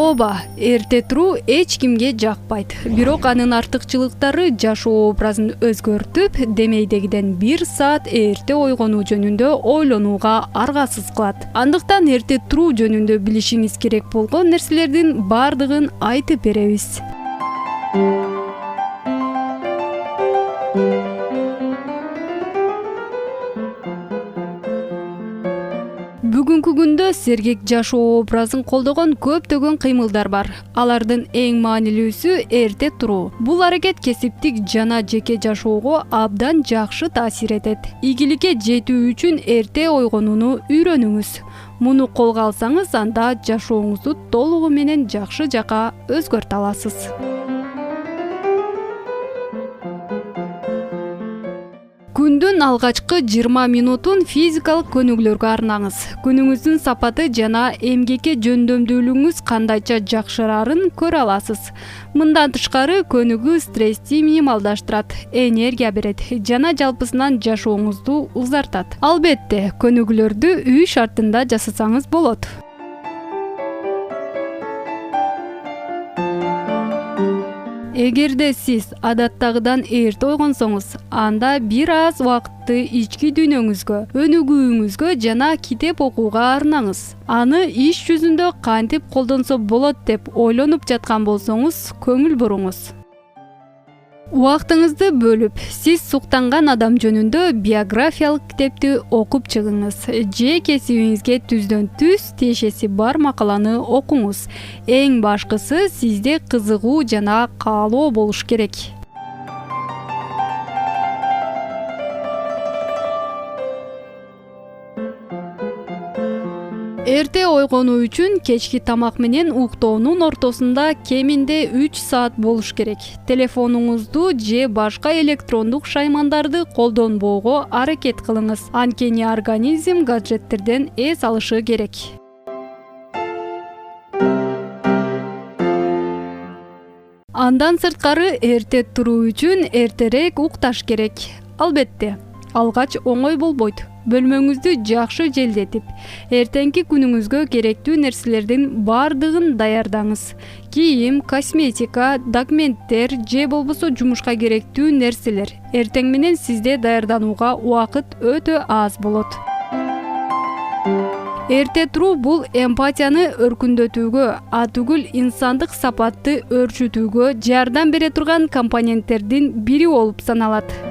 ооба, эрте туруу эч кимге жакпайт. Бирок анын артыкчылыктары жашоо образын өзгөртүп, демейдегиден 1 саат эрте ойгонуу жөнүндө ойлонууга аргасыз кылат. Андыктан эрте туруу жөнүндө билишиңиз керек болгон нерселердин бардыгын айтып беребиз. Бүгүнкү күндө сергек жашоо образын колдогон көптөгөн кыймылдар бар. Алардын эң маанилүүсү эрте туруу. Бул аракет кесиптик жана жеке жашоого абдан жакшы таасир этет. Ийгиликке жетүү үчүн эрте ойгонууну үйрөнүңүз. Муну колго алсаңыз, анда жашооңузду толугу менен жакшы жака өзгөртө аласыз. Күндүн алгачкы 20 минутун физикалык көнүгүүлөргө арнаңыз. Күнүңүздүн сапаты жана эмгекке жөндөмдүүлүгүңүз кандайча жакшырарын көрө аласыз. Мындан тышкары көнүгүү стрессти минималдаштырат, энергия берет жана жалпысынан жашооңузду узартат. Албетте, көнүгүүлөрдү үй шартында жасасаңыз болот. Эгерде сиз адаттагыдан эрте ойгонсоңуз, анда бир аз убакытты ички дүйнөңүзгө, өнүгүүңүзгө жана китеп окууга арнаңыз. Аны иш жүзүндө кантип колдонсо болот деп ойлонуп жаткан болсоңуз, көңүл буруңуз. Убактыңызды бөлүп, сиз суктанган адам жөнүндө биографиялык китепти окуп чыгыңыз. Же кесибиңизге түздөн түз тиешеси бар макаланы окуңуз. Эң башкысы сизде кызыгуу жана каалоо болуш керек. Эрте ойгонуу үчүн кечки тамак менен уктоонун ортосунда кеминде 3 саат болуш керек. Телефонуңузду же башка электрондук шаймандарды колдонбоого аракет кылыңыз. Анткени организм гаджеттерден эс алышы керек. Андан сырткары эрте туруу үчүн эртерээк укташ керек. Албетте, алгач оңой болбойт. Бөлмөңүздү жакшы желдетип, эртеңки күнүңүзгө керектүү нерселердин бардыгын даярдаңыз. Кийим, косметика, документтер же болбосо жумушка керектүү нерселер. Эртең менен сизде даярданууга убакыт өтө аз болот. Эрте туруу бул эмпатияны өркүндөтүүгө, түгүл инсандык сапатты өөрчүтүүгө жардам бере турган компоненттердин бири болуп саналат.